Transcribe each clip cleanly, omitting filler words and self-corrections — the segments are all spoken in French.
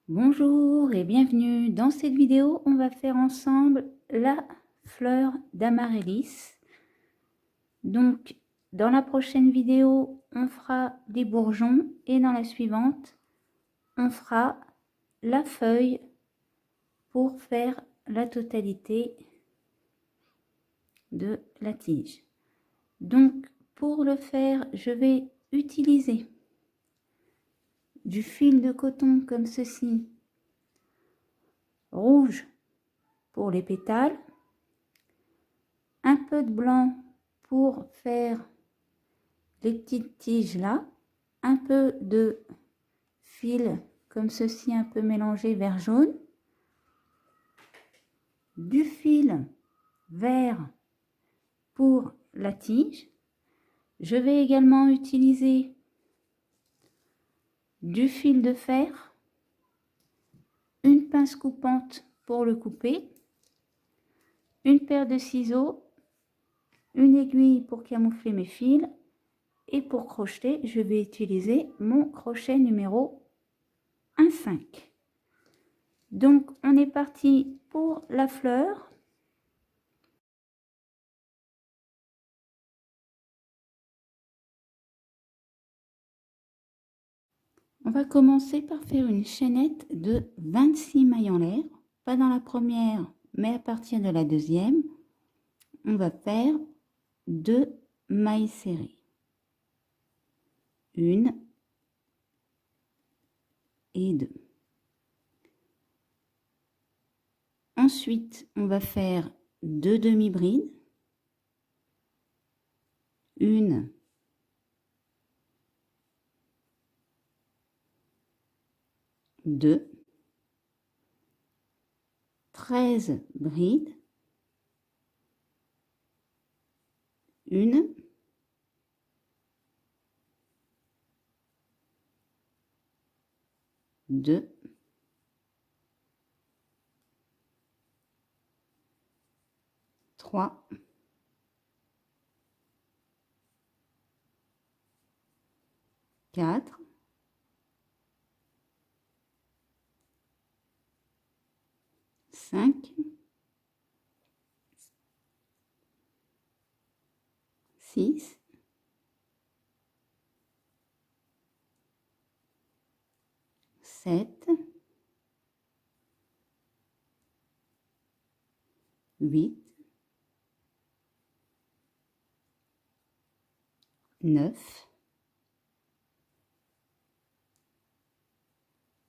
Bonjour et bienvenue. Dans cette vidéo, on va faire ensemble la fleur d'amaryllis. Donc, dans la prochaine vidéo, on fera des bourgeons et dans la suivante, on fera la feuille pour faire la totalité de la tige. Donc, pour le faire, je vais utiliser du fil de coton comme ceci, rouge pour les pétales, un peu de blanc pour faire les petites tiges là, un peu de fil comme ceci, un peu mélangé vert jaune, du fil vert pour la tige. Je vais également utiliser du fil de fer, une pince coupante pour le couper, une paire de ciseaux, une aiguille pour camoufler mes fils et pour crocheter, je vais utiliser mon crochet numéro 1,5. Donc, on est parti pour la fleur. On va commencer par faire une chaînette de 26 mailles en l'air, pas dans la première, mais à partir de la deuxième, on va faire 2 mailles serrées. 1 et 2. Ensuite, on va faire 2 demi-brides. 1, 2, 13 brides. 1, 2, 3, 4, 5, 6, 7, 8, 9,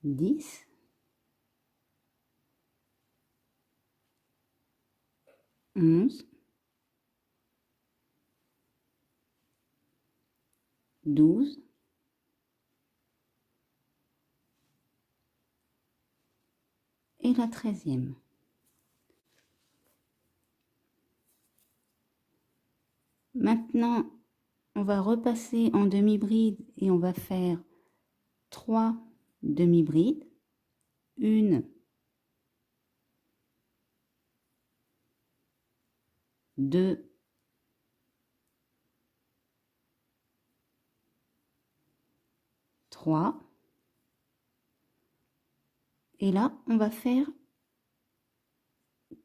10, 11, 12, et la 13e. Maintenant, on va repasser en demi-bride et on va faire 3 demi-brides. 1, 2, 3. Et là, on va faire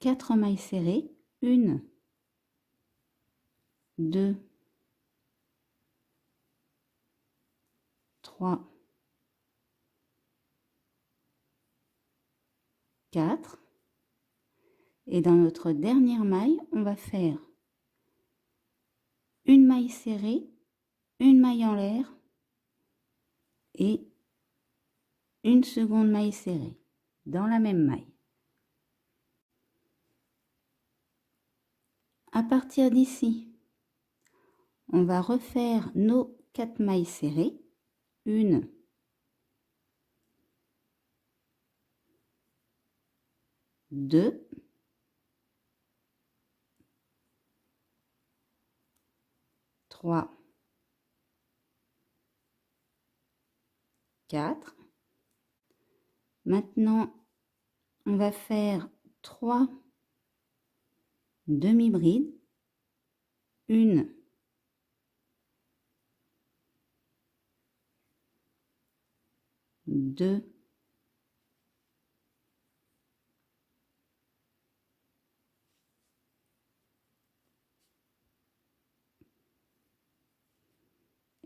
4 mailles serrées. 1, 2, 3, 4. Et dans notre dernière maille, on va faire une maille serrée, une maille en l'air et une seconde maille serrée dans la même maille. À partir d'ici, on va refaire nos 4 mailles serrées. 1, 2, 3, 4. Maintenant, on va faire 3 demi-brides. 1, 2,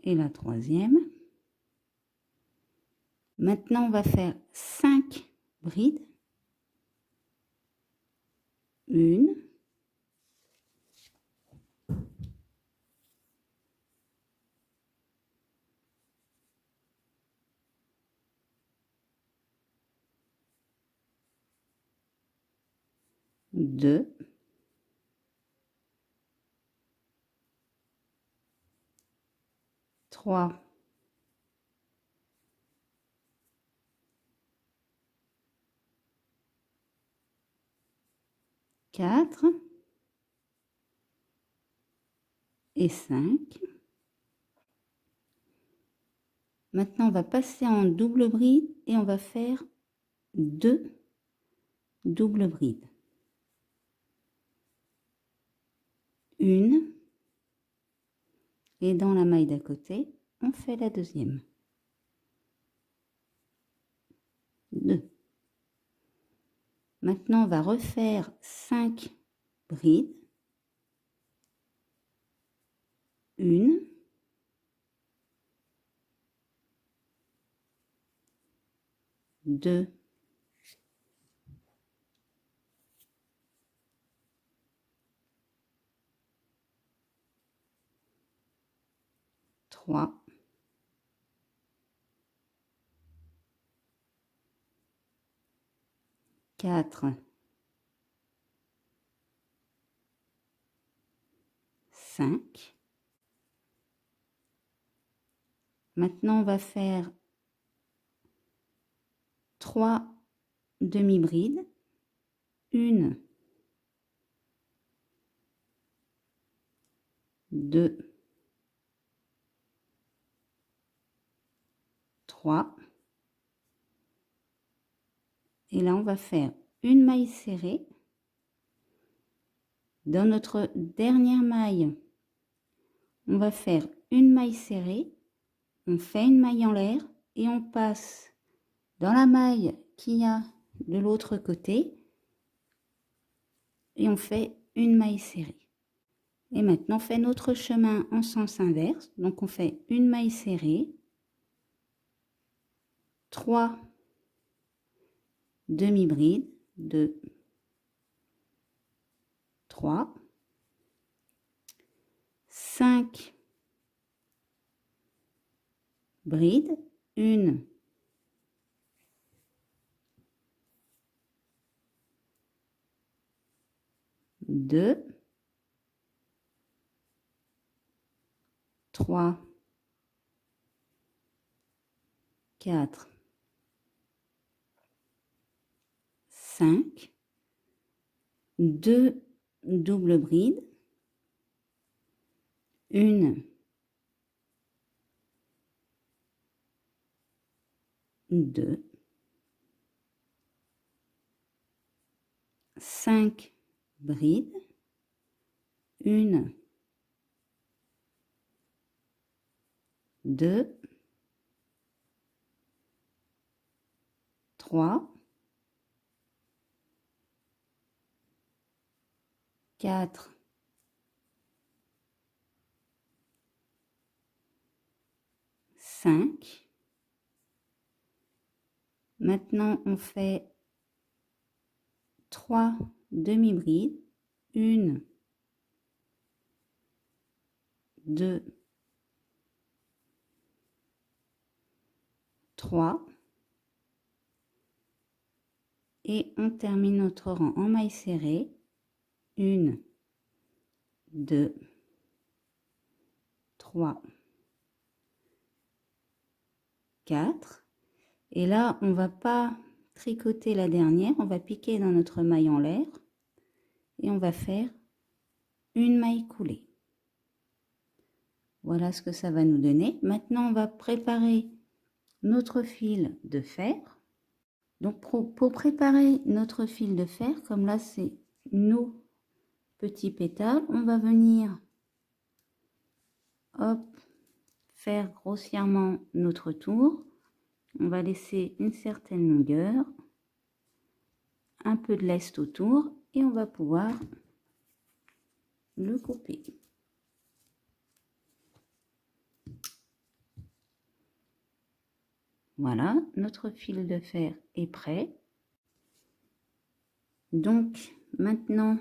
et la troisième. Maintenant, on va faire 5 brides. 1, 2, 3, 4 et 5. Maintenant, on va passer en double bride et on va faire 2 doubles brides. 1 et dans la maille d'à côté, on fait la deuxième. 2. Maintenant, on va refaire 5 brides. 1, 2, 3, 4, 5. Maintenant, on va faire 3 demi-brides. 1, 2, 3. Et là, on va faire une maille serrée. Dans notre dernière maille, on va faire une maille serrée. On fait une maille en l'air et on passe dans la maille qu'il y a de l'autre côté. Et on fait une maille serrée. Et maintenant, on fait notre chemin en sens inverse. Donc, on fait une maille serrée, 3 demi-brides, 2, 3, 5 brides, 1, 2, 3, 4, 5, 2 doubles brides, 1, 2, 5 brides, 1, 2, 3, 4, 5. Maintenant, on fait 3 demi-brides, 1, 2, 3. Et on termine notre rang en maille serrée. 1, 2, 3, 4. Et là, on va pas tricoter la dernière, on va piquer dans notre maille en l'air et on va faire une maille coulée. Voilà ce que ça va nous donner. Maintenant, on va préparer notre fil de fer. Donc, pour préparer notre fil de fer, comme là, c'est nos petits pétales, on va venir, hop, faire grossièrement notre tour. On va laisser une certaine longueur, un peu de lest autour et on va pouvoir le couper. Voilà, notre fil de fer est prêt. Donc, maintenant,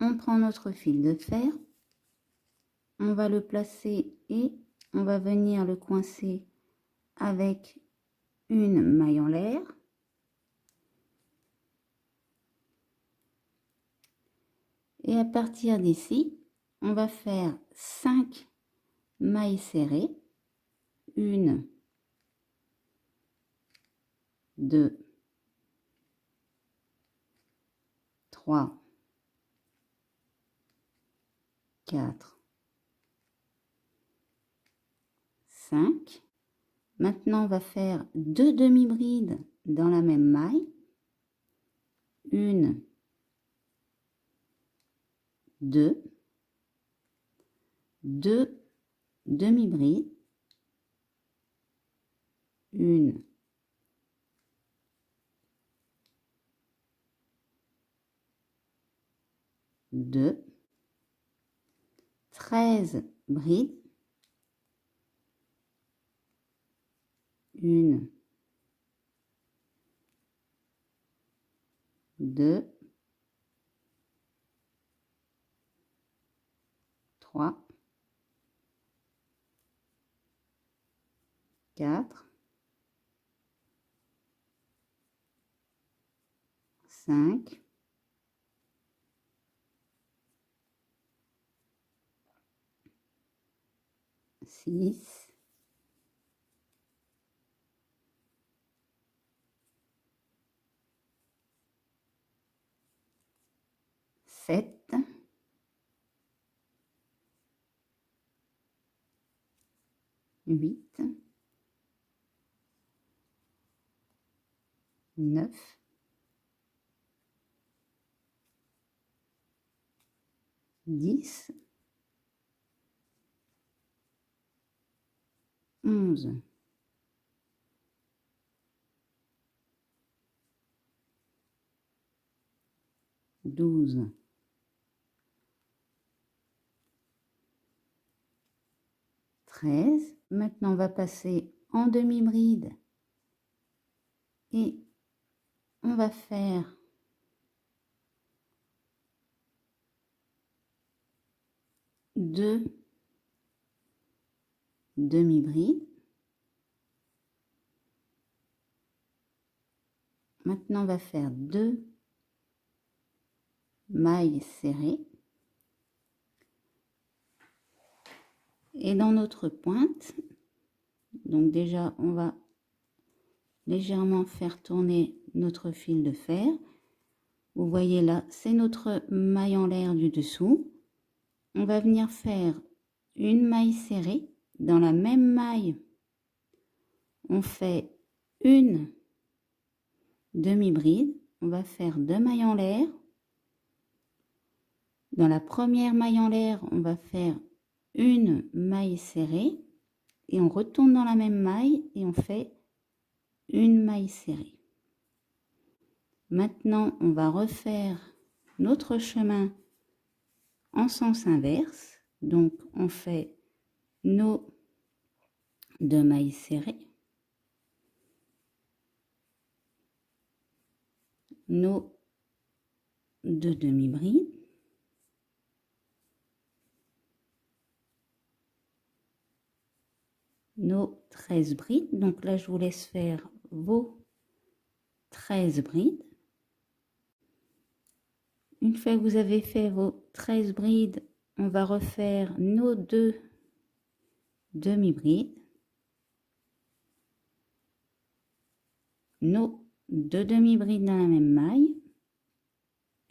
on prend notre fil de fer, on va le placer et on va venir le coincer avec une maille en l'air. Et à partir d'ici, on va faire 5 mailles serrées. 1, 2, 3, 4, 5. Maintenant, on va faire 2 demi-brides dans la même maille. 1, 2, 2 demi-brides. 1, 2, 13 brides. 1, 2, 3, 4, 5, 6, 7, 8, 9, 10, 11, 12, 13. Maintenant, on va passer en demi-bride et on va faire 2 demi-brides. Maintenant, on va faire 2 mailles serrées. Et dans notre pointe, donc déjà, on va légèrement faire tourner notre fil de fer. Vous voyez là, c'est notre maille en l'air du dessous. On va venir faire une maille serrée. Dans la même maille, on fait une demi-bride. On va faire 2 mailles en l'air. Dans la première maille en l'air, on va faire une maille serrée et on retourne dans la même maille et on fait une maille serrée. Maintenant, on va refaire notre chemin en sens inverse. Donc, on fait nos 2 mailles serrées, nos 2 demi-brides, nos 13 brides. Donc là, je vous laisse faire vos 13 brides. Une fois que vous avez fait vos 13 brides, on va refaire nos 2 demi-brides, nos 2 demi-brides dans la même maille,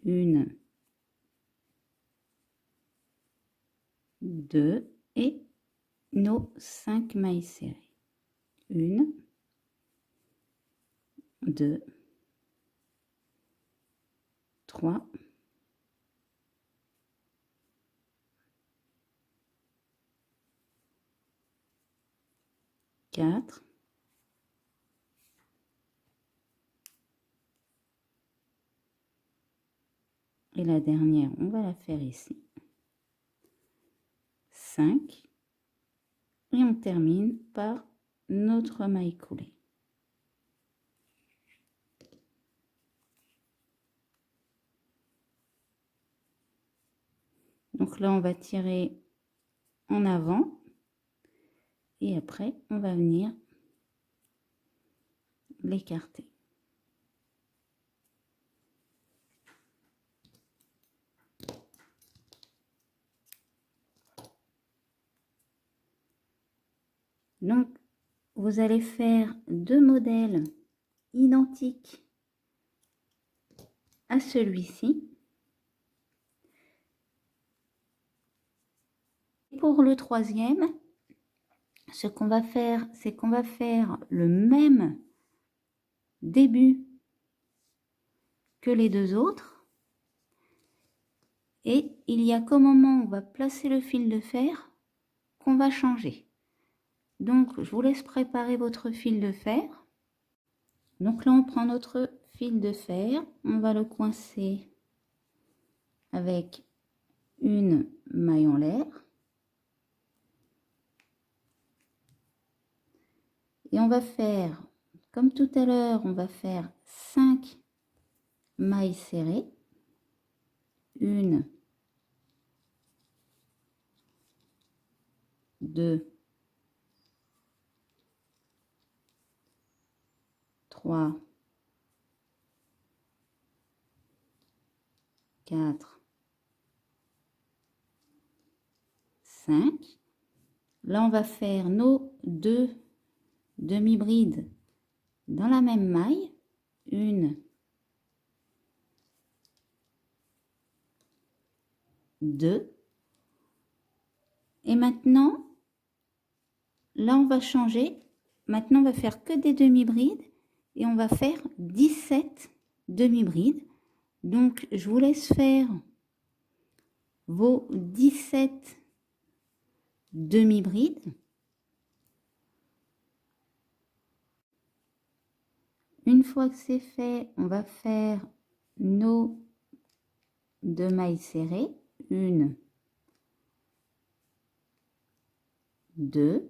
1, 2 et nos 5 mailles serrées. 1, 2, 3, 4, 5, et la dernière, on va la faire ici. 5 et on termine par notre maille coulée. Donc là, on va tirer en avant et après, on va venir l'écarter. Donc, vous allez faire 2 modèles identiques à celui-ci. Pour le troisième, ce qu'on va faire, c'est qu'on va faire le même début que les deux autres. Et il y a qu'au moment où on va placer le fil de fer qu'on va changer. Donc, je vous laisse préparer votre fil de fer. Donc là, on prend notre fil de fer, on va le coincer avec une maille en l'air. Et on va faire, comme tout à l'heure, on va faire 5 mailles serrées. 1, 2, 3, 4, 5. Là, on va faire nos 2 demi-brides dans la même maille. 1, 2. Et maintenant, là, on va changer. Maintenant, on va faire que des demi-brides et on va faire 17 demi-brides. Donc, je vous laisse faire vos 17 demi-brides. Une fois que c'est fait, on va faire nos 2 mailles serrées. 1, 2.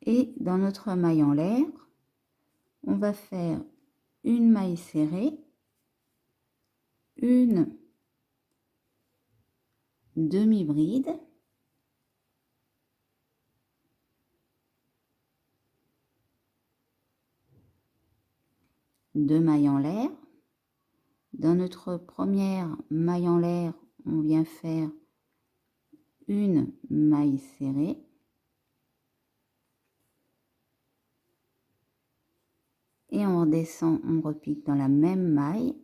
Et dans notre maille en l'air, on va faire une maille serrée, une demi-bride, deux mailles en l'air. Dans notre première maille en l'air, on vient faire une maille serrée. Et on redescend, on repique dans la même maille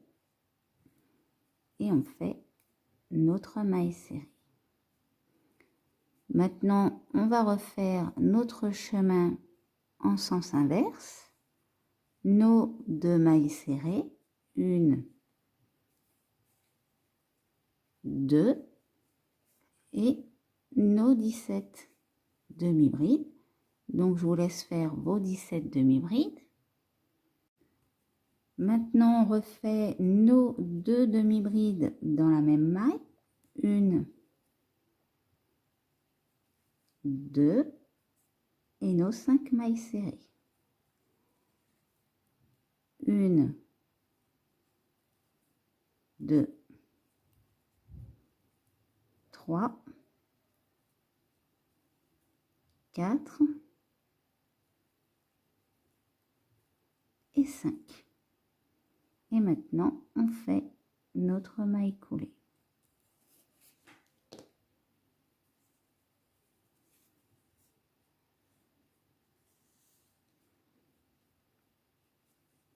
et on fait notre maille serrée. Maintenant, on va refaire notre chemin en sens inverse. Nos 2 mailles serrées, 1, 2 et nos 17 demi-brides. Donc, je vous laisse faire vos 17 demi-brides. Maintenant, on refait nos 2 demi-brides dans la même maille. 1, 2 et nos 5 mailles serrées. 1, 2, 3, 4 et 5. Et maintenant, on fait notre maille coulée.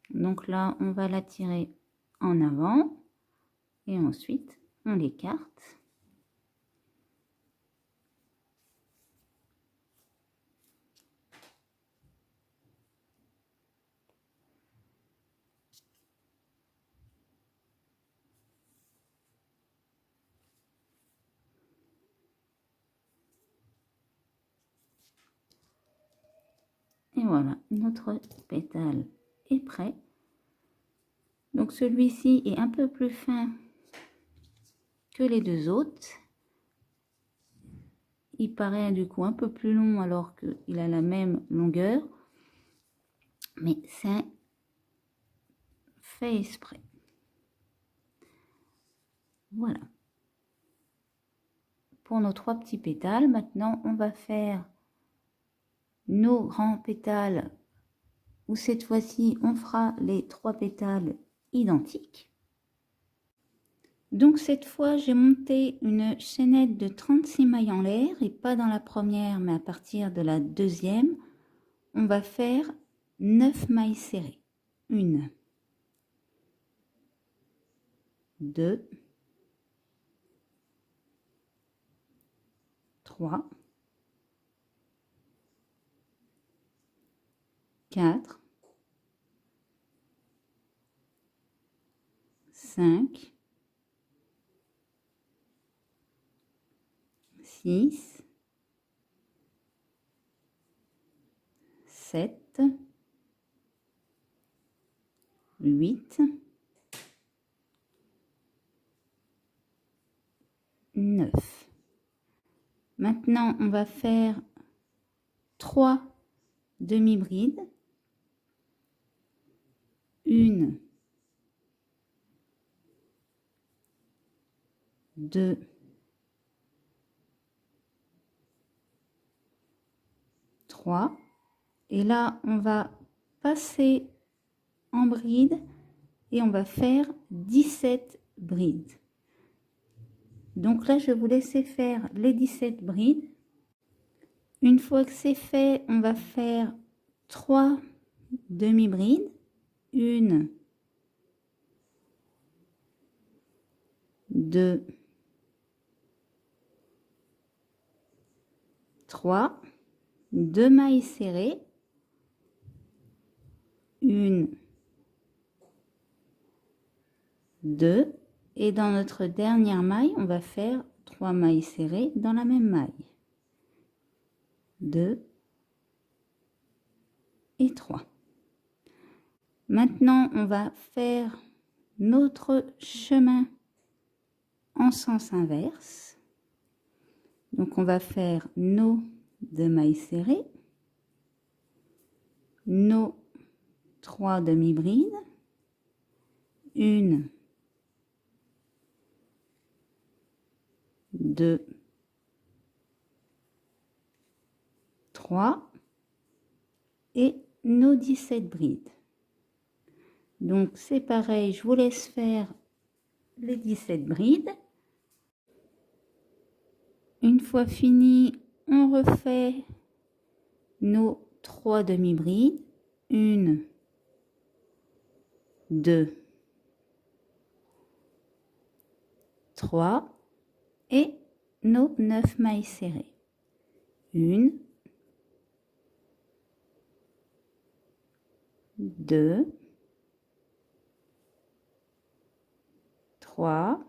Donc là, on va la tirer en avant et ensuite, on l'écarte. Et voilà, notre pétale est prêt. Donc celui-ci est un peu plus fin que les deux autres. il paraît du coup un peu plus long alors qu'il a la même longueur. Mais c'est fait exprès. Voilà. Pour nos 3 petits pétales, maintenant on va faire nos grands pétales où cette fois-ci on fera les 3 pétales identiques. Donc cette fois j'ai monté une chaînette de 36 mailles en l'air et pas dans la première mais à partir de la deuxième on va faire 9 mailles serrées. 1, 2, 3, 4, 5, 6, 7, 8, 9. Maintenant, on va faire 3 demi-brides. 1, 2, 3. Et là, on va passer en bride et on va faire 17 brides. Donc là, je vais vous laisser faire les 17 brides. Une fois que c'est fait, on va faire 3 demi-brides. 1, 2, 3, 2 mailles serrées, 1, 2, et dans notre dernière maille, on va faire 3 mailles serrées dans la même maille. 2 et 3. Maintenant, on va faire notre chemin en sens inverse. Donc, on va faire nos 2 mailles serrées, nos 3 demi-brides, 1, 2, 3 et nos 17 brides. Donc c'est pareil, je vous laisse faire les 17 brides. Une fois fini, on refait nos 3 demi-brides. 1, 2, 3 et nos 9 mailles serrées. 1, 2, 3,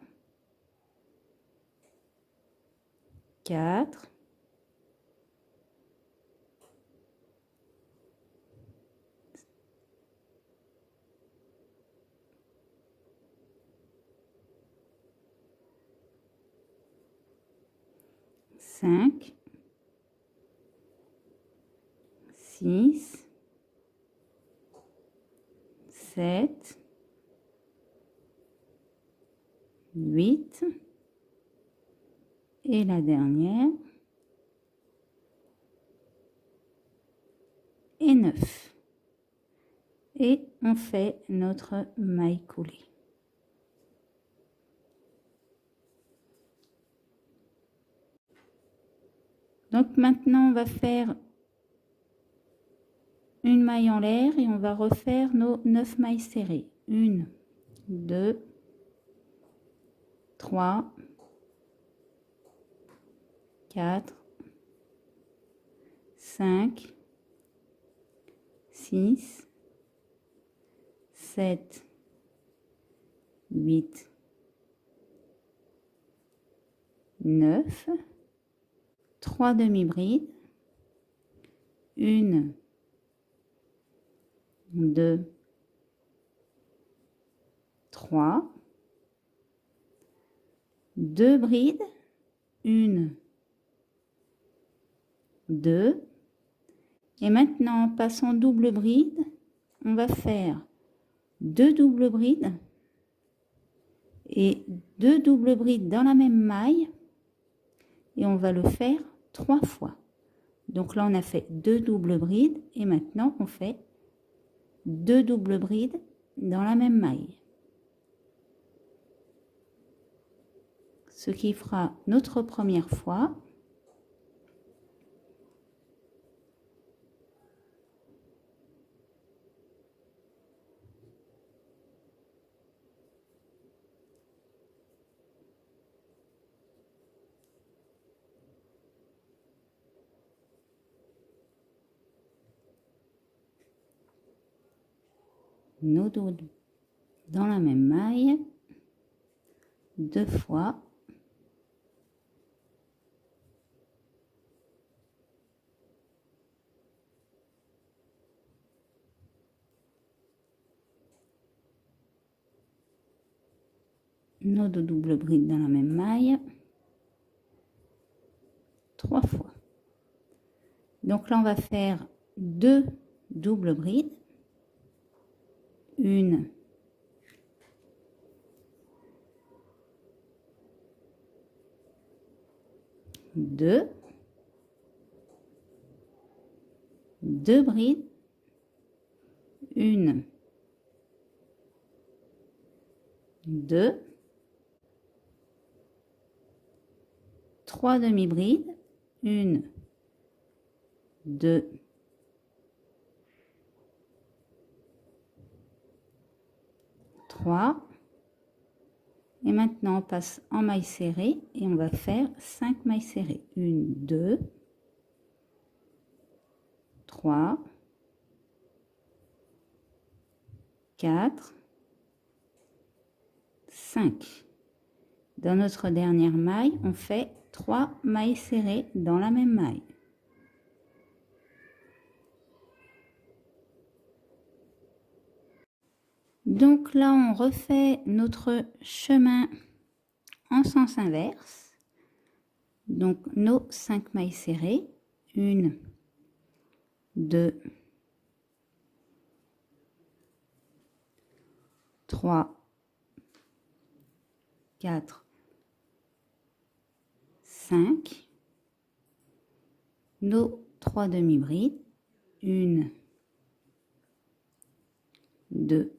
4, 5, 6, 7, 8 et la dernière et 9. Et on fait notre maille coulée. Donc maintenant on va faire une maille en l'air et on va refaire nos 9 mailles serrées. 1, 2, 3, 4, 5, 6, 7, 8, 9, 3 demi-brides, 1, 2, 3, 2 brides, 1, 2. Et maintenant, en passant double bride, on va faire 2 doubles brides et 2 doubles brides dans la même maille. Et on va le faire 3 fois. Donc là, on a fait 2 doubles brides et maintenant, on fait 2 doubles brides dans la même maille. Ce qui fera notre première fois. Nos dos dans la même maille, 2 fois. Nos 2 doubles brides dans la même maille, 3 fois. Donc là, on va faire 2 doubles brides, 1, 2, 2 brides, 1, 2, 3 demi-brides, 1, 2, 3. Et maintenant, on passe en maille serrée et on va faire 5 mailles serrées. 1, 2, 3, 4, 5. Dans notre dernière maille, on fait 3 mailles serrées dans la même maille. Donc là, on refait notre chemin en sens inverse. Donc nos 5 mailles serrées. 1, 2, 3, 4, 5. Nos 3 demi-brides. 1, 2,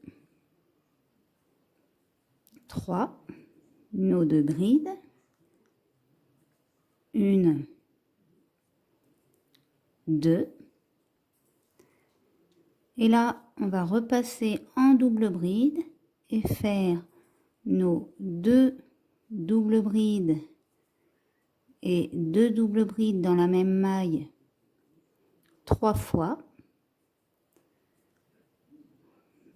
3, nos 2 brides, 1, 2, et là on va repasser en double bride et faire nos 2 doubles brides et 2 doubles brides dans la même maille 3 fois.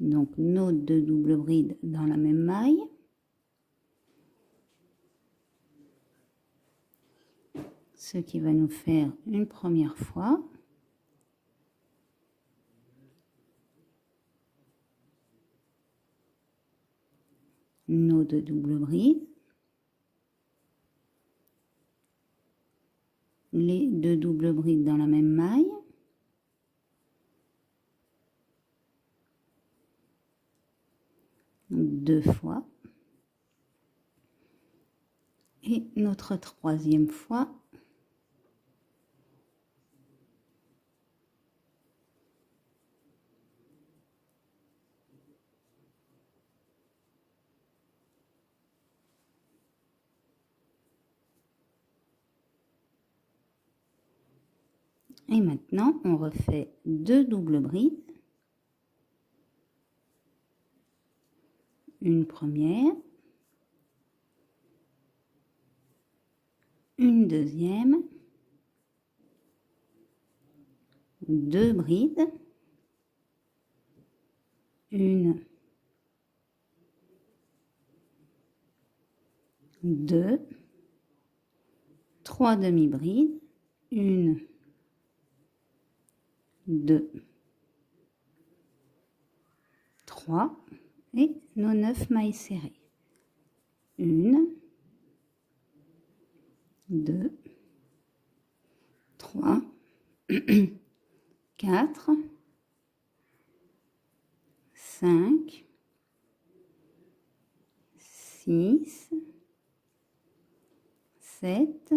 Donc nos 2 doubles brides dans la même maille. Ce qui va nous faire une première fois. Nos 2 doubles brides. Les 2 doubles brides dans la même maille. Deux fois. Et notre troisième fois. Et maintenant, on refait 2 doubles brides. Une première. Une deuxième. 2 brides. Une. 2. 3 demi-brides. 1, 2, 3 et nos 9 mailles serrées. 1, 2, 3, 4, 5, 6, 7,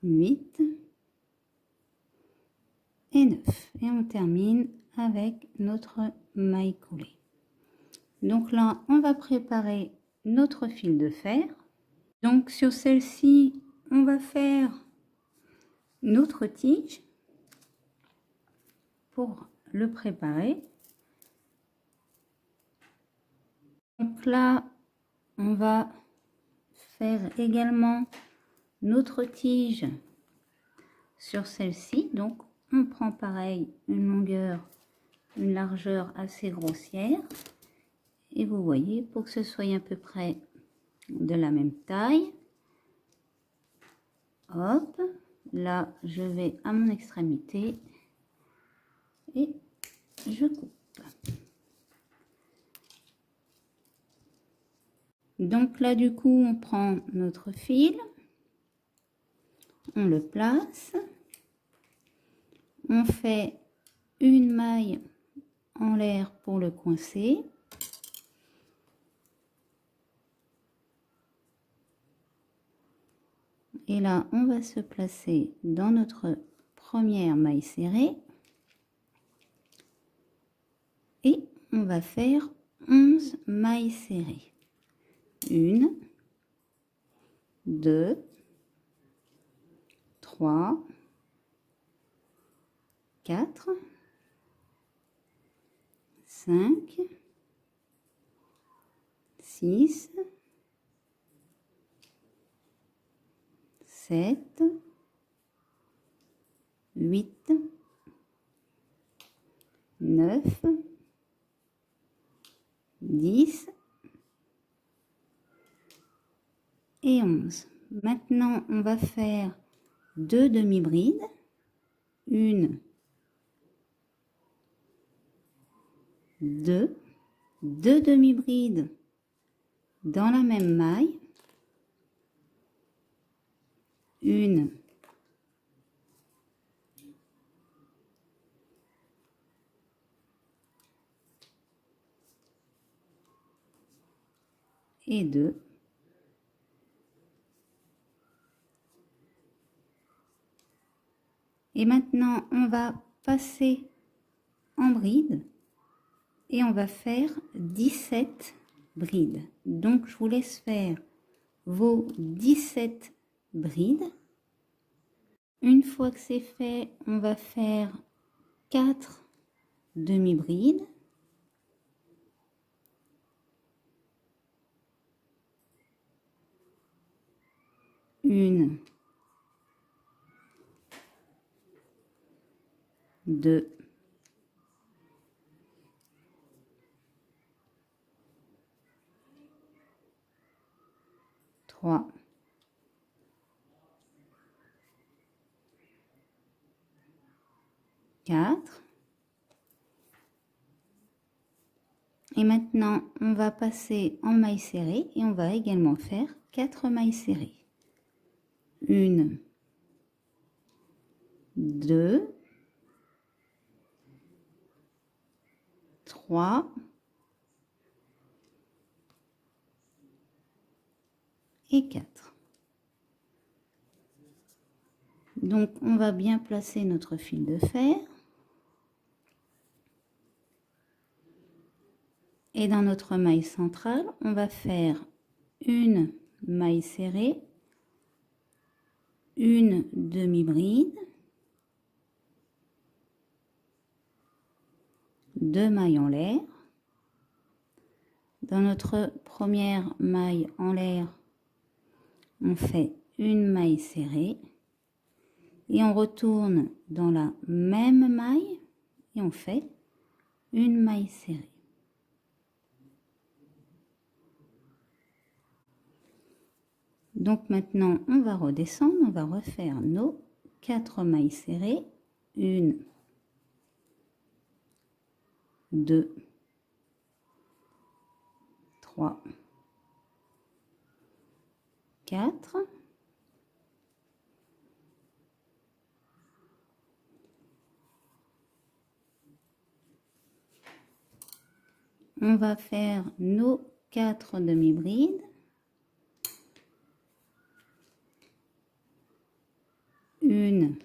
8 et 9. Et on termine avec notre maille coulée. Donc là, on va préparer notre fil de fer. Donc sur celle-ci, on va faire notre tige pour le préparer. Donc là, on va faire également notre tige sur celle-ci. Donc on prend pareil une longueur, une largeur assez grossière. Et vous voyez, pour que ce soit à peu près de la même taille, hop, là je vais à mon extrémité et je coupe. Donc là du coup on prend notre fil, on le place, on fait une maille en l'air pour le coincer. Et là, on va se placer dans notre première maille serrée. Et on va faire 11 mailles serrées. 1, 2, 3, 4, 5, 6, 7, 8, 9, 10 et 11. Maintenant, on va faire 2 demi-brides. 1, 2, 2 demi-brides dans la même maille. 1, 2. Et maintenant, on va passer en bride et on va faire 17 brides. Donc, je vous laisse faire vos 17 brides. Une fois que c'est fait, on va faire 4 demi-brides. Une, 2, 3, 4. Et maintenant, on va passer en maille serrée et on va également faire 4 mailles serrées. 1, 2, 3 et 4. Donc, on va bien placer notre fil de fer. Et dans notre maille centrale, on va faire une maille serrée, une demi-bride, 2 mailles en l'air. Dans notre première maille en l'air, on fait une maille serrée et on retourne dans la même maille et on fait une maille serrée. Donc maintenant, on va redescendre, on va refaire nos 4 mailles serrées. 1, 2, 3, 4. on va faire nos 4 demi-brides. Une,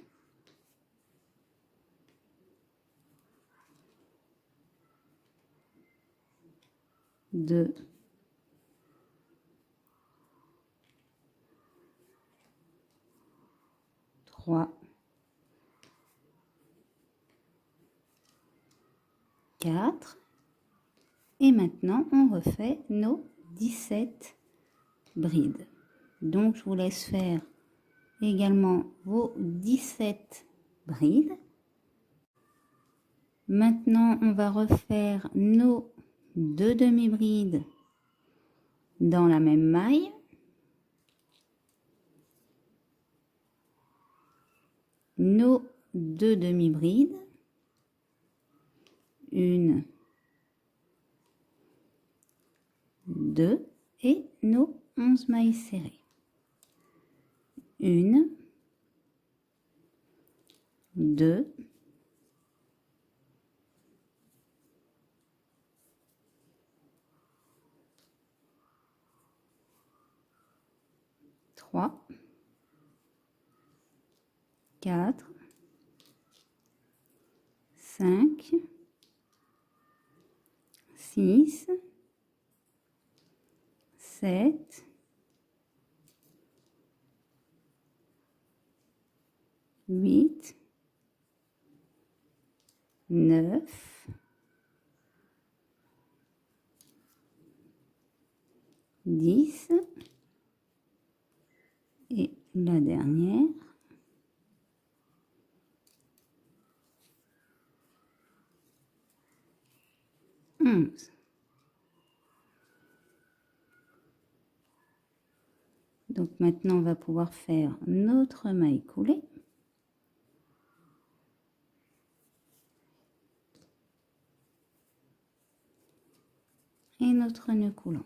deux, trois, 4. Et maintenant, on refait nos 17 brides. Donc, je vous laisse faire également vos 17 brides. Maintenant, on va refaire nos 2 demi-brides dans la même maille. Nos 2 demi-brides. Une, deux, et nos 11 mailles serrées. Une, deux, trois, 4, 5, 6, 7, 8, 9, 10 et la dernière, 11. Donc maintenant, on va pouvoir faire notre maille coulée. Et notre nœud coulant.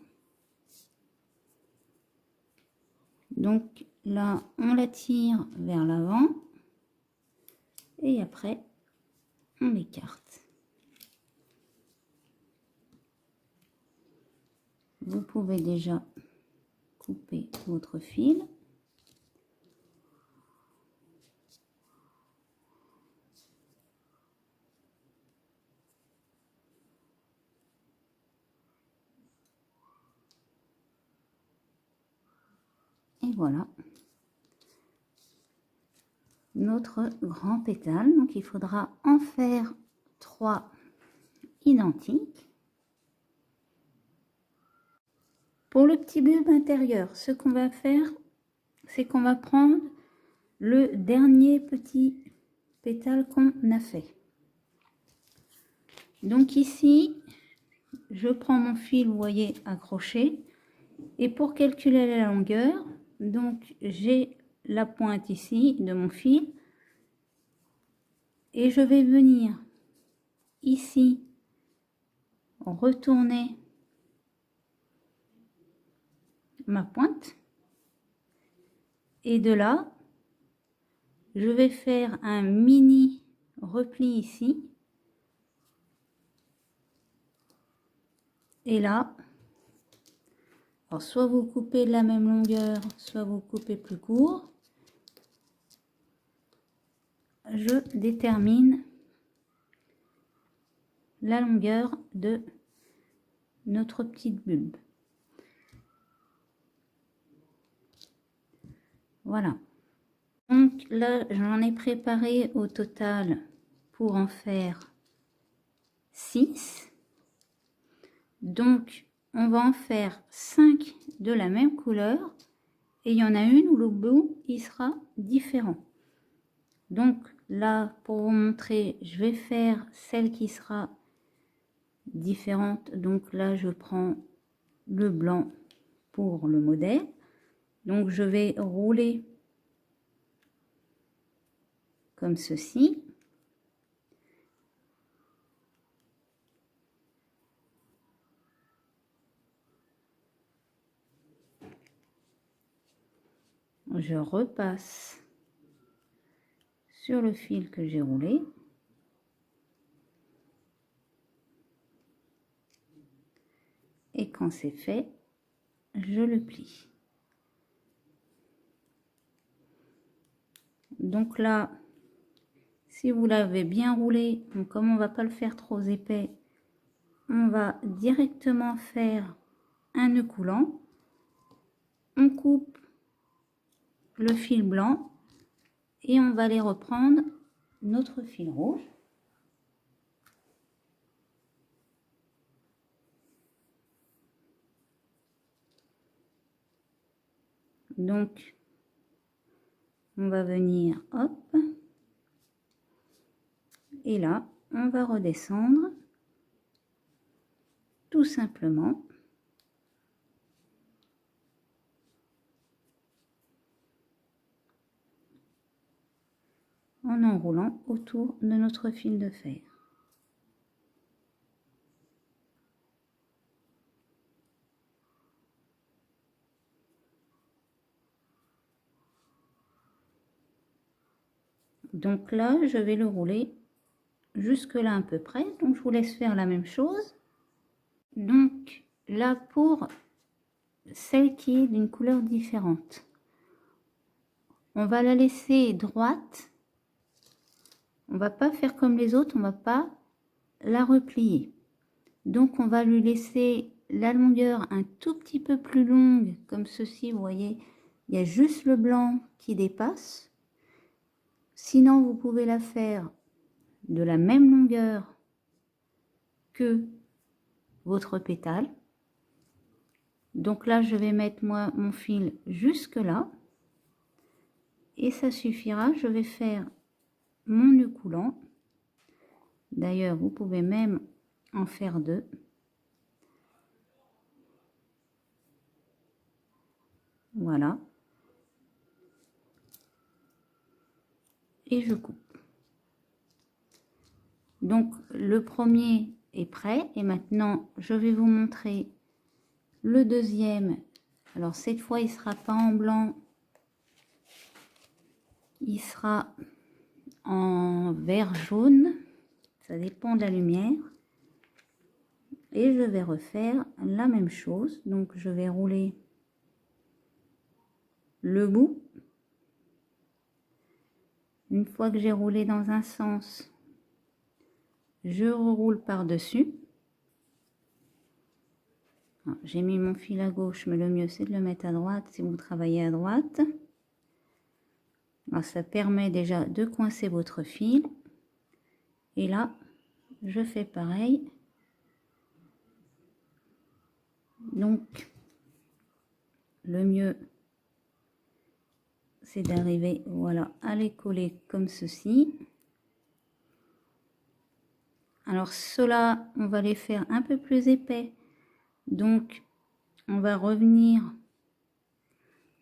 Donc là, on la tire vers l'avant. Et après, on l'écarte. Vous pouvez déjà couper votre fil. Et voilà notre grand pétale. Donc il faudra en faire 3 identiques. Pour le petit bulbe intérieur, ce qu'on va faire, c'est qu'on va prendre le dernier petit pétale qu'on a fait. Donc ici, je prends mon fil, vous voyez, accroché. Et pour calculer la longueur, donc j'ai la pointe ici de mon fil. Et je vais venir ici retourner ma pointe. Et de là, je vais faire un mini repli ici. Et là, alors soit vous coupez de la même longueur, soit vous coupez plus court. Je détermine la longueur de notre petite bulbe. Voilà. Donc là, j'en ai préparé au total pour en faire 6. Donc, on va en faire 5 de la même couleur. Et il y en a une où le bout, il sera différent. Donc là, pour vous montrer, je vais faire celle qui sera différente. Donc là, je prends le blanc pour le modèle. Donc je vais rouler comme ceci. Je repasse sur le fil que j'ai roulé. quand c'est fait, je le plie. Donc là, si vous l'avez bien roulé, donc comme on va pas le faire trop épais, on va directement faire un nœud coulant. On coupe le fil blanc et on va aller reprendre notre fil rouge. Donc, on va venir, hop, et là, on va redescendre tout simplement. En enroulant autour de notre fil de fer. Donc là, je vais le rouler jusque là à peu près. Donc je vous laisse faire la même chose. Donc là, pour celle qui est d'une couleur différente, on va la laisser droite. On va pas faire comme les autres, on va pas la replier. Donc on va lui laisser la longueur un tout petit peu plus longue, comme ceci, vous voyez, il y a juste le blanc qui dépasse. Sinon, vous pouvez la faire de la même longueur que votre pétale. Donc là, je vais mettre moi mon fil jusque là. Et ça suffira, je vais faire mon nœud coulant. D'ailleurs, vous pouvez même en faire deux. Voilà. Et je coupe. Donc, le premier est prêt. Et maintenant, je vais vous montrer le deuxième. Alors, cette fois, il ne sera pas en blanc. Il sera en vert jaune. Ça dépend de la lumière. Et je vais refaire la même chose. Donc, je vais rouler le bout. Une fois que j'ai roulé dans un sens, je reroule par-dessus. J'ai mis mon fil à gauche, mais le mieux c'est de le mettre à droite si vous travaillez à droite. Alors, ça permet déjà de coincer votre fil. Et là, je fais pareil. Donc, le mieux, c'est d'arriver, voilà, à les coller comme ceci. Alors, ceux-là, on va les faire un peu plus épais. Donc, on va revenir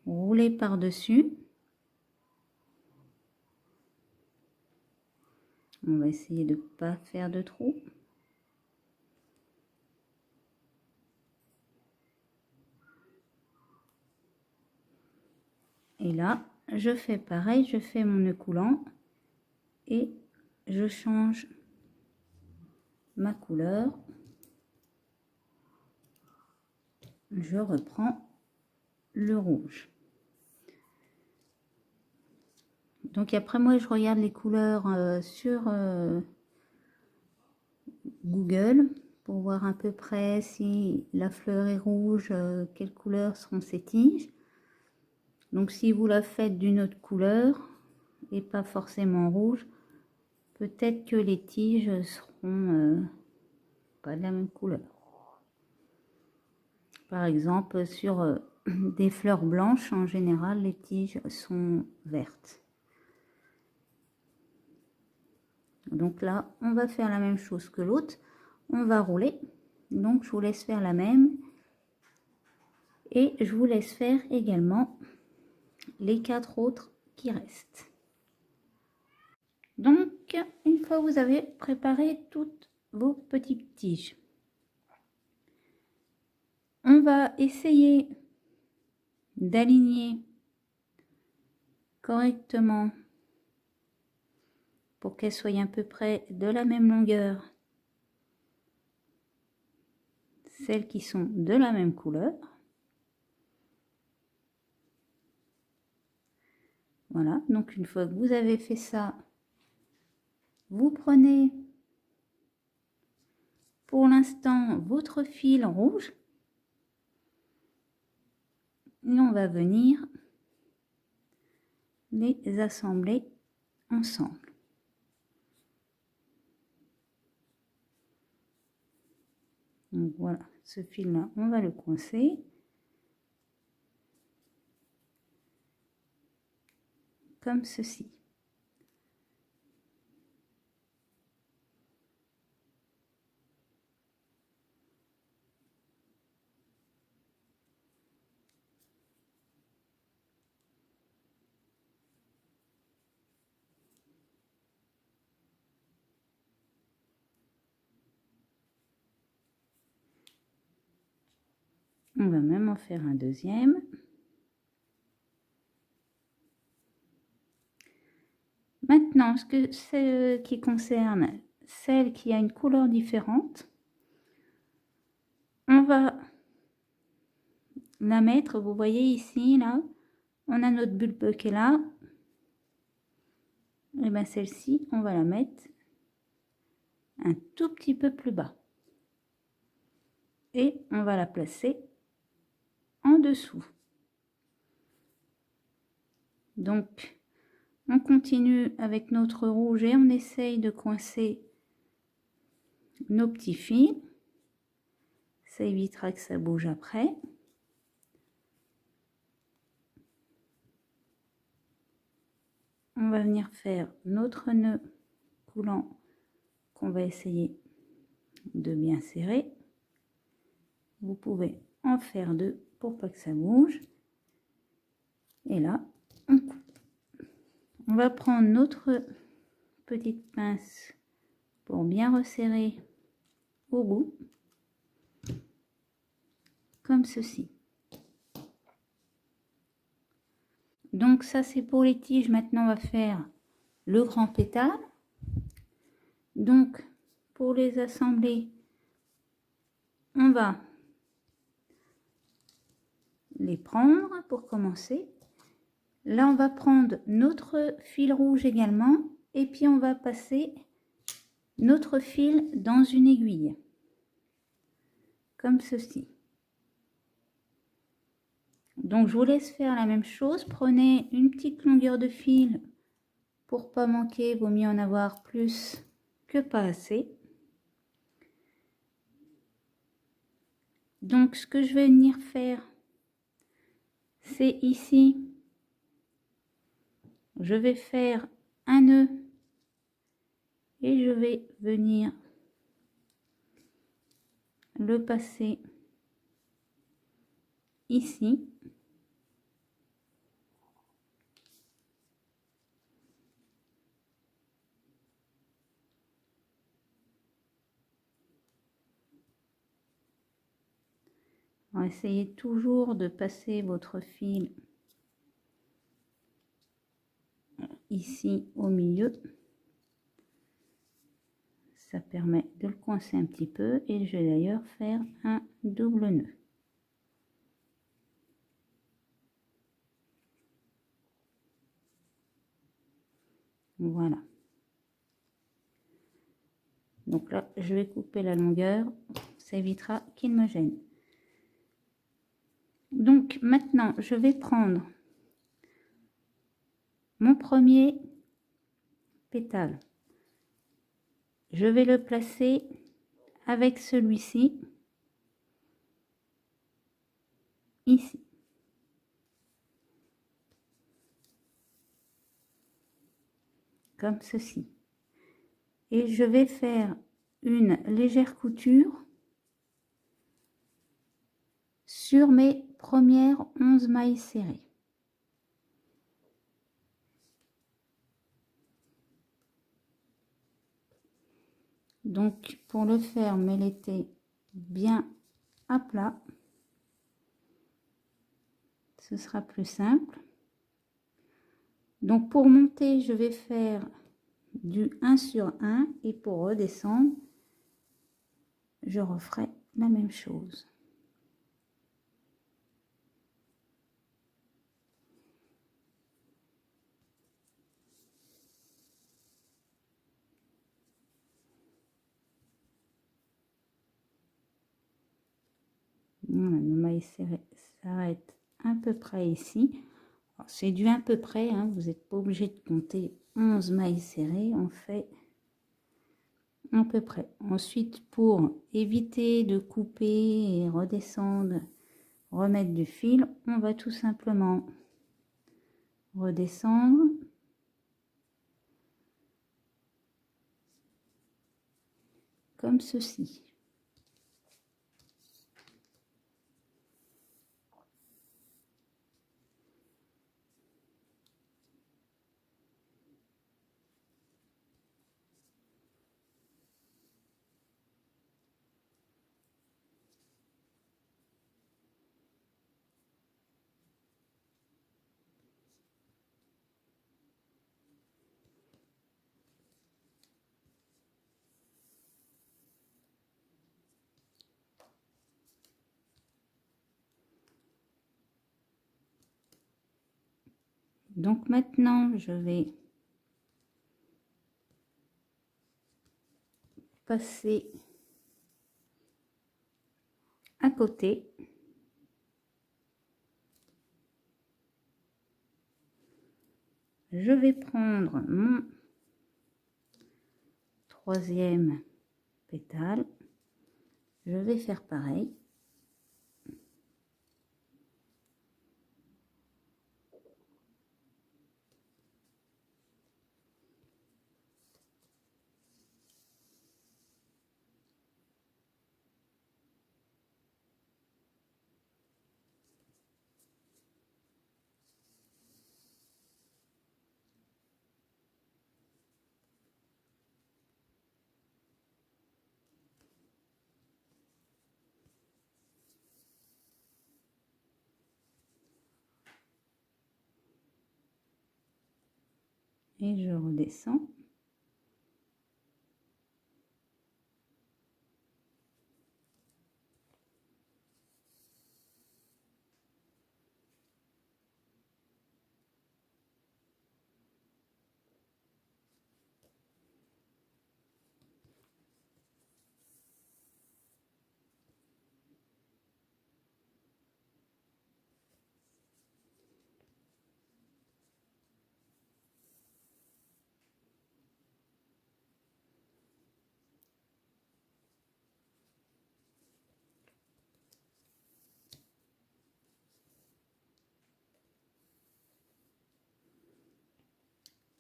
rouler par-dessus. On va essayer de ne pas faire de trous. Et là, je fais pareil, je fais mon nœud coulant et je change ma couleur. Je reprends le rouge. Donc après moi, je regarde les couleurs sur Google pour voir à peu près si la fleur est rouge, quelles couleurs seront ses tiges. Donc si vous la faites d'une autre couleur et pas forcément rouge, peut-être que les tiges seront pas de la même couleur. Par exemple, sur des fleurs blanches, en général, les tiges sont vertes. Donc là, on va faire la même chose que l'autre. On va rouler. Donc, je vous laisse faire la même. Et je vous laisse faire également les 4 autres qui restent. Donc, une fois que vous avez préparé toutes vos petites tiges, on va essayer d'aligner correctement pour qu'elles soient à peu près de la même longueur celles qui sont de la même couleur. Voilà, donc une fois que vous avez fait ça, vous prenez pour l'instant votre fil rouge et on va venir les assembler ensemble. Donc voilà, ce fil là on va le coincer comme ceci. On va même en faire un deuxième. Maintenant, ce qui concerne celle qui a une couleur différente, on va la mettre, vous voyez ici, là, on a notre bulbe qui est là. Et bien celle-ci, on va la mettre un tout petit peu plus bas. Et on va la placer en dessous. Donc, on continue avec notre rouge et on essaye de coincer nos petits fils. Ça évitera que ça bouge après. On va venir faire notre nœud coulant qu'on va essayer de bien serrer. Vous pouvez en faire deux pour pas que ça bouge. Et là, on coupe. On va prendre notre petite pince pour bien resserrer au bout, comme ceci. Donc ça c'est pour les tiges. Maintenant on va faire le grand pétale. Donc pour les assembler, on va les prendre pour commencer. Là on va prendre notre fil rouge également et puis on va passer notre fil dans une aiguille comme ceci. Donc je vous laisse faire la même chose. Prenez une petite longueur de fil pour pas manquer, vaut mieux en avoir plus que pas assez. Donc ce que je vais venir faire, c'est ici, je vais faire un nœud et je vais venir le passer ici. Essayez toujours de passer votre fil ici au milieu. Ça permet de le coincer un petit peu et je vais d'ailleurs faire un double nœud. Voilà. Donc là, je vais couper la longueur, ça évitera qu'il me gêne. Donc maintenant, je vais prendre mon premier pétale. Je vais le placer avec celui-ci, ici. Comme ceci. Et je vais faire une légère couture sur mes premières 11 mailles serrées. Donc pour le faire, mettez bien à plat, ce sera plus simple. Donc pour monter, je vais faire du 1 sur 1 et pour redescendre, je referai la même chose. Voilà, le maille s'arrête à peu près ici. C'est du à peu près, hein, vous n'êtes pas obligé de compter 11 mailles serrées, on fait à peu près. Ensuite, pour éviter de couper et redescendre, remettre du fil, on va tout simplement redescendre comme ceci. Donc maintenant, je vais passer à côté. Je vais prendre mon troisième pétale. Je vais faire pareil. Et je redescends.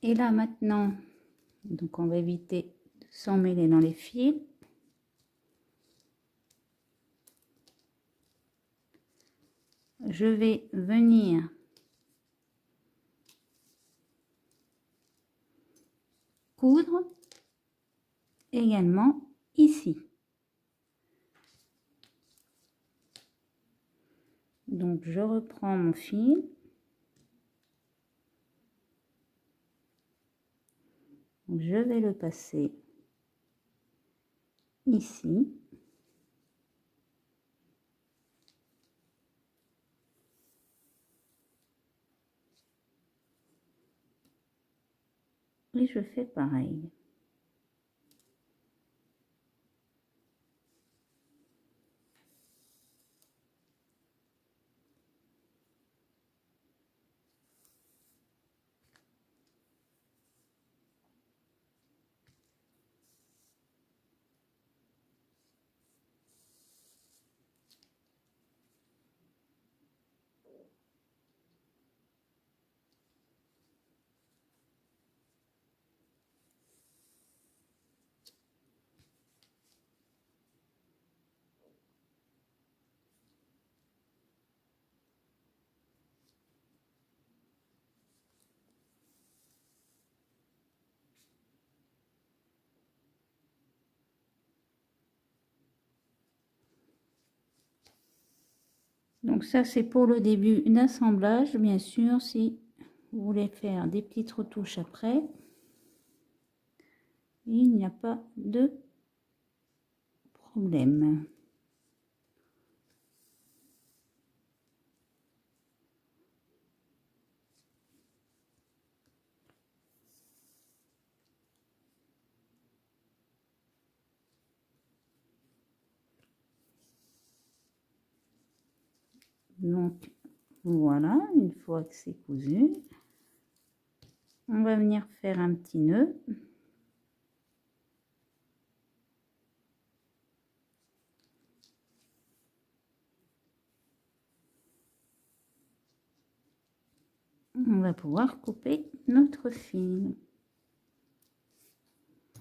Et là maintenant, donc on va éviter de s'emmêler dans les fils. Je vais venir coudre également ici. Donc je reprends mon fil. Je vais le passer ici. Et je fais pareil. Donc ça, c'est pour le début d'assemblage. Bien sûr, si vous voulez faire des petites retouches après, il n'y a pas de problème. Donc voilà, une fois que c'est cousu, on va venir faire un petit nœud. On va pouvoir couper notre fil.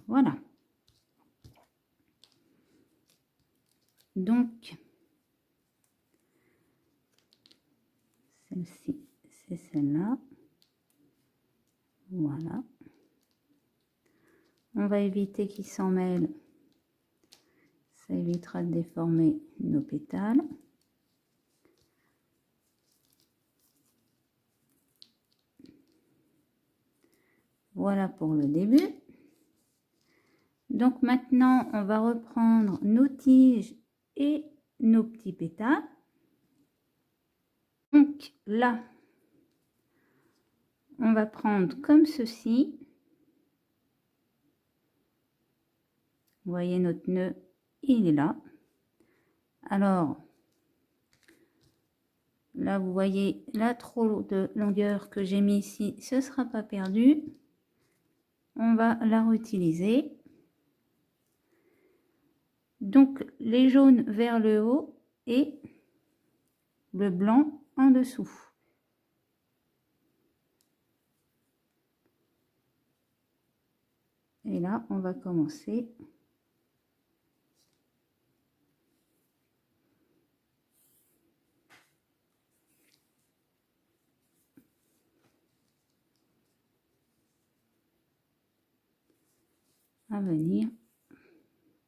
Voilà. Donc, celle-ci, c'est celle-là. Voilà. On va éviter qu'ils s'en mêlent. Ça évitera de déformer nos pétales. Voilà pour le début. Donc maintenant, on va reprendre nos tiges et nos petits pétales. Donc là, on va prendre comme ceci. Vous voyez notre nœud, il est là. Alors, là, vous voyez la trop de longueur que j'ai mis ici, ce ne sera pas perdu. On va la réutiliser. Donc, les jaunes vers le haut et le blanc en dessous. Et là, on va commencer à venir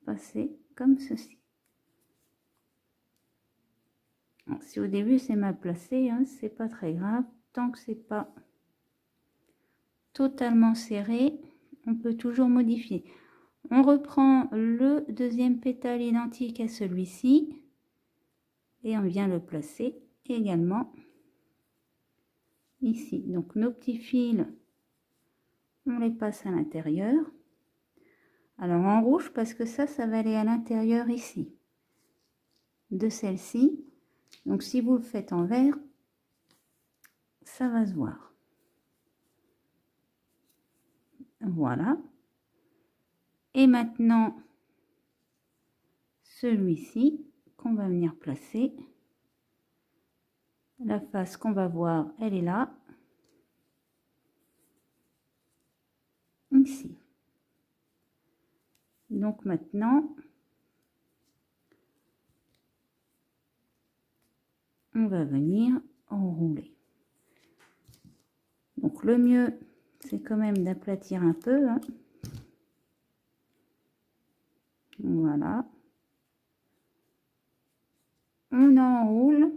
passer comme ceci. Alors, si au début c'est mal placé, hein, c'est pas très grave, tant que c'est pas totalement serré, on peut toujours modifier. On reprend le deuxième pétale identique à celui-ci et on vient le placer également ici. Donc nos petits fils, on les passe à l'intérieur. Alors en rouge parce que ça va aller à l'intérieur ici de celle-ci. Donc si vous le faites en vert, ça va se voir. Voilà. Et maintenant, celui-ci qu'on va venir placer. La face qu'on va voir, elle est là. Ici. Donc maintenant, on va venir enrouler. Donc le mieux, c'est quand même d'aplatir un peu. Hein. Voilà. On enroule.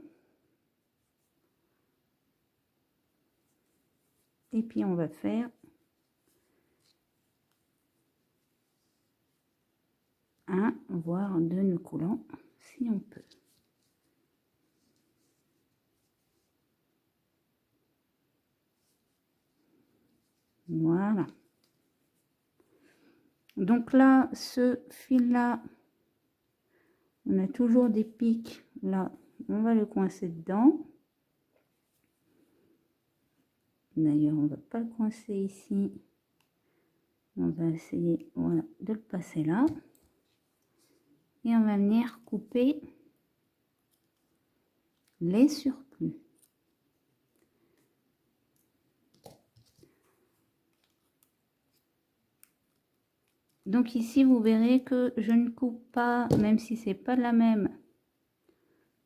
Et puis on va faire un, voire deux nœuds coulants, si on peut. Voilà. Donc là, ce fil-là, on a toujours des pics. Là, on va le coincer dedans. D'ailleurs, on ne va pas le coincer ici. On va essayer, voilà, de le passer là. Et on va venir couper les surplus. Donc ici, vous verrez que je ne coupe pas, même si c'est pas de la même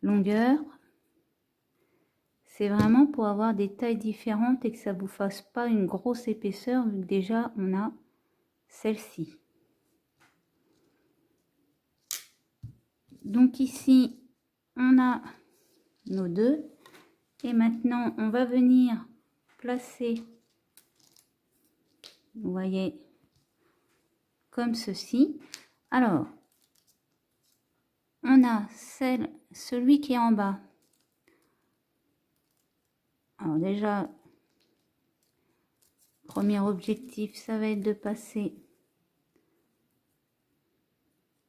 longueur. C'est vraiment pour avoir des tailles différentes et que ça vous fasse pas une grosse épaisseur, vu que déjà on a celle-ci. Donc ici, on a nos deux. Et maintenant, on va venir placer, vous voyez, comme ceci. Alors, on a celui qui est en bas. Alors déjà, premier objectif, ça va être de passer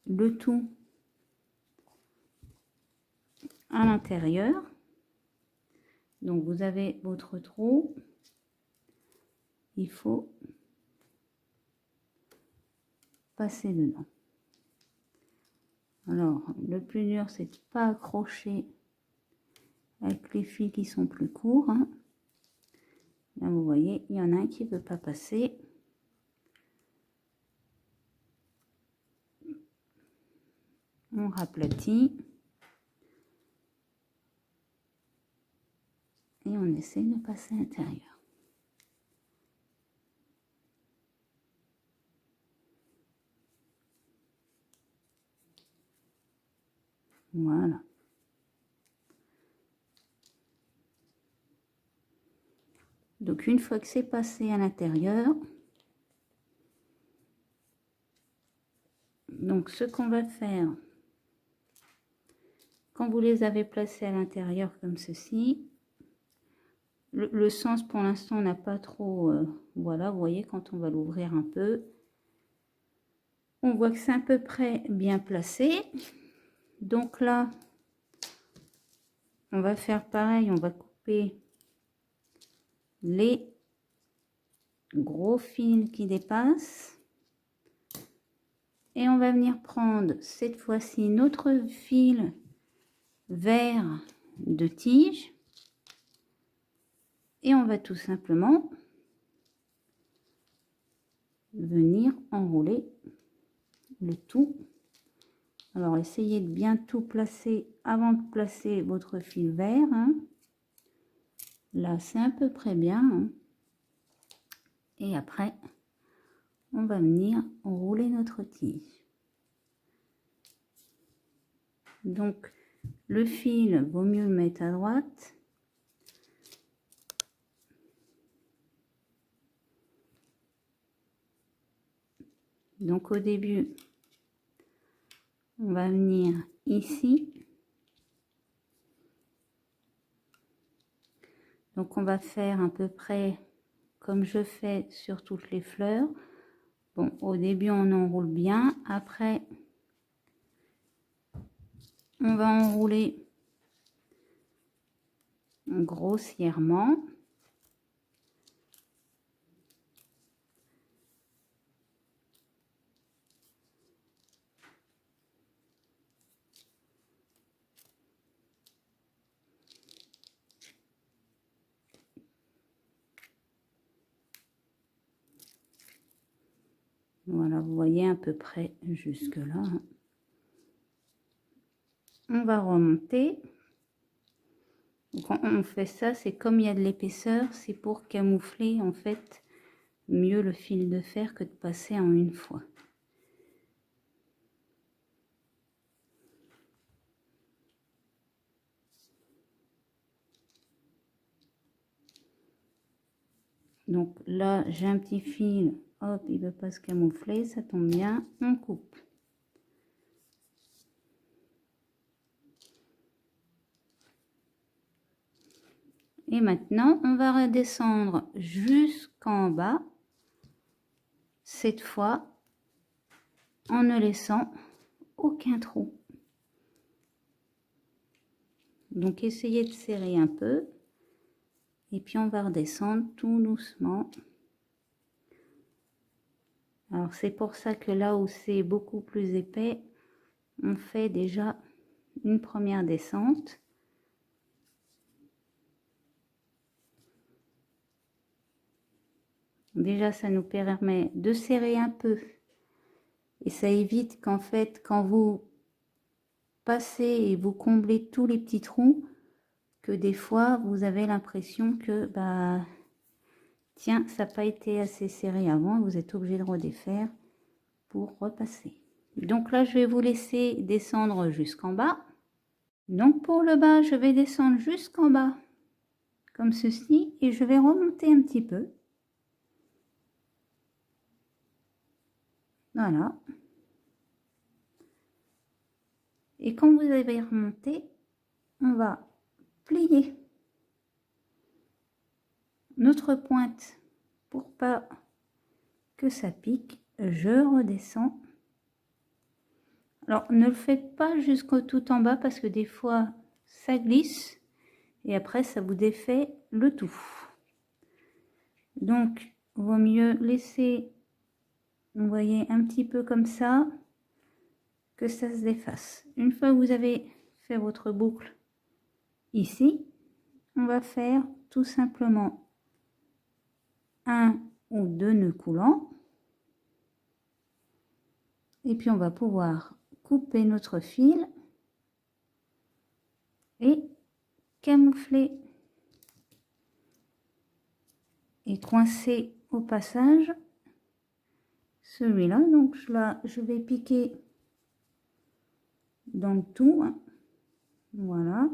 le tout à l'intérieur. Donc vous avez votre trou, il faut passer dedans. Alors le plus dur, c'est de pas accrocher avec les fils qui sont plus courts, hein. Là vous voyez, il y en a un qui veut pas passer. On raplatit et on essaie de passer à l'intérieur. Voilà. Donc une fois que c'est passé à l'intérieur, donc ce qu'on va faire, quand vous les avez placés à l'intérieur comme ceci, le sens pour l'instant n'a pas trop, voilà, vous voyez, quand on va l'ouvrir un peu, on voit que c'est à peu près bien placé. Donc là, on va faire pareil, on va couper les gros fils qui dépassent. Et on va venir prendre cette fois-ci notre fil vert de tige. Et on va tout simplement venir enrouler le tout. Alors essayez de bien tout placer avant de placer votre fil vert, hein. Là c'est à peu près bien, hein. Et après on va venir enrouler notre tige. Donc le fil, vaut mieux le mettre à droite. Donc au début, on va venir ici. Donc on va faire à peu près comme je fais sur toutes les fleurs. Bon, au début on enroule bien, après on va enrouler grossièrement. Voilà, vous voyez à peu près jusque là, hein. On va remonter. Quand on fait ça, c'est comme il y a de l'épaisseur, c'est pour camoufler en fait mieux le fil de fer que de passer en une fois. Donc là, j'ai un petit fil, hop, il veut pas se camoufler, ça tombe bien, on coupe. Et maintenant, on va redescendre jusqu'en bas, cette fois, en ne laissant aucun trou. Donc, essayez de serrer un peu. Et puis, on va redescendre tout doucement. Alors, c'est pour ça que là où c'est beaucoup plus épais, on fait déjà une première descente. Déjà, ça nous permet de serrer un peu. Et ça évite qu'en fait, quand vous passez et vous comblez tous les petits trous, que des fois, vous avez l'impression que, bah, tiens, ça n'a pas été assez serré avant. Vous êtes obligé de redéfaire pour repasser. Donc là, je vais vous laisser descendre jusqu'en bas. Donc pour le bas, je vais descendre jusqu'en bas, comme ceci, et je vais remonter un petit peu. Voilà. Et quand vous avez remonté, on va plier notre pointe pour pas que ça pique. Je redescends. Alors ne le faites pas jusqu'au tout en bas parce que des fois ça glisse et après ça vous défait le tout. Donc vaut mieux laisser, vous voyez, un petit peu comme ça, que ça se défasse. Une fois que vous avez fait votre boucle ici, on va faire tout simplement un ou deux nœuds coulants, et puis on va pouvoir couper notre fil et camoufler et coincer au passage celui-là. Donc là je vais piquer dans le tout, hein. Voilà.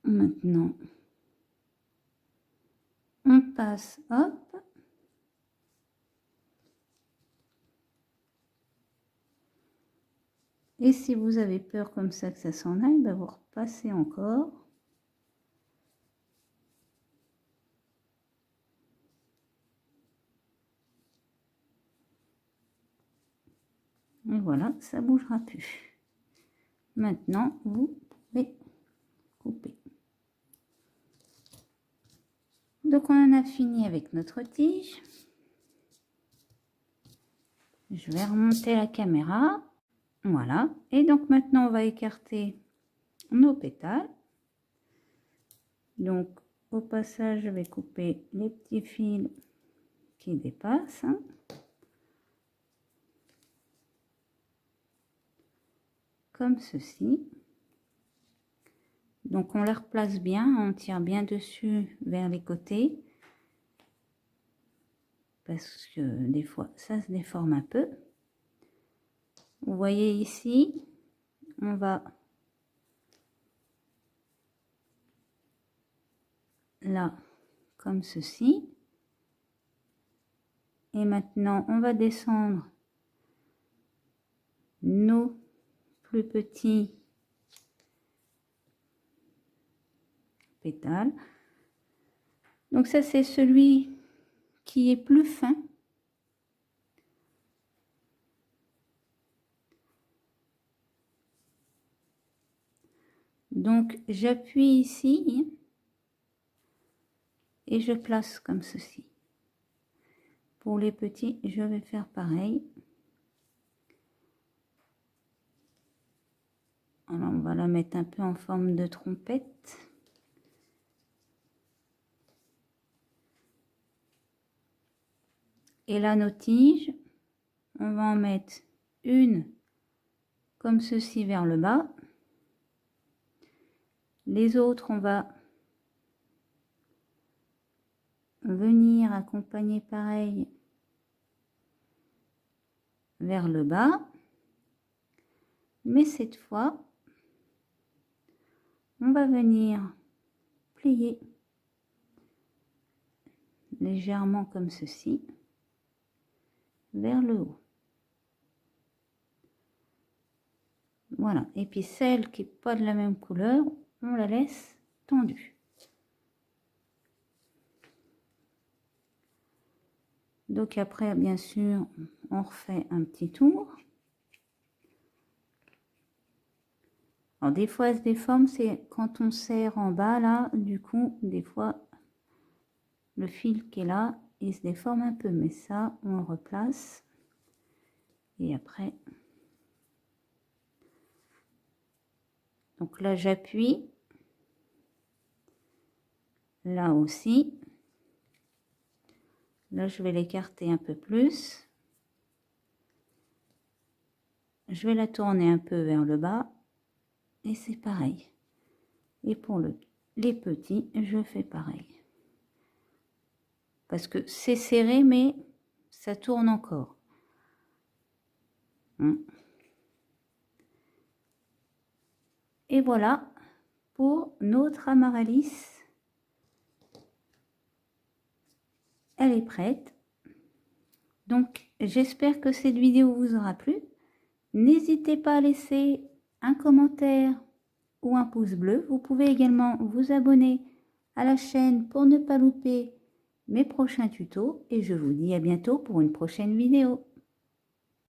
Maintenant on passe, hop, et si vous avez peur comme ça que ça s'en aille, ben vous repassez encore. Et voilà, ça bougera plus. Maintenant, vous pouvez couper. Donc, on en a fini avec notre tige. Je vais remonter la caméra. Voilà. Et donc, maintenant, on va écarter nos pétales. Donc, au passage, je vais couper les petits fils qui dépassent, hein. Comme ceci. Donc on les replace bien, on tire bien dessus vers les côtés, parce que des fois ça se déforme un peu. Vous voyez ici, on va là comme ceci, et maintenant on va descendre nos plus petits pétales. Donc ça c'est celui qui est plus fin. Donc j'appuie ici et je place comme ceci. Pour les petits, je vais faire pareil. Alors on va la mettre un peu en forme de trompette. Et là, nos tiges, on va en mettre une comme ceci vers le bas. Les autres, on va venir accompagner pareil vers le bas. Mais cette fois, on va venir plier légèrement comme ceci vers le haut. Voilà. Et puis celle qui n'est pas de la même couleur, on la laisse tendue. Donc après, bien sûr, on refait un petit tour. Alors des fois, elle se déforme, c'est quand on serre en bas, là, du coup, des fois, le fil qui est là, il se déforme un peu, mais ça, on le replace. Et après, donc là, j'appuie. Là aussi. Là, je vais l'écarter un peu plus. Je vais la tourner un peu vers le bas. Et c'est pareil. Et pour les petits, je fais pareil. Parce que c'est serré, mais ça tourne encore. Et voilà pour notre amaryllis. Elle est prête. Donc, j'espère que cette vidéo vous aura plu. N'hésitez pas à laisser un commentaire ou un pouce bleu. Vous pouvez également vous abonner à la chaîne pour ne pas louper mes prochains tutos. Et je vous dis à bientôt pour une prochaine vidéo.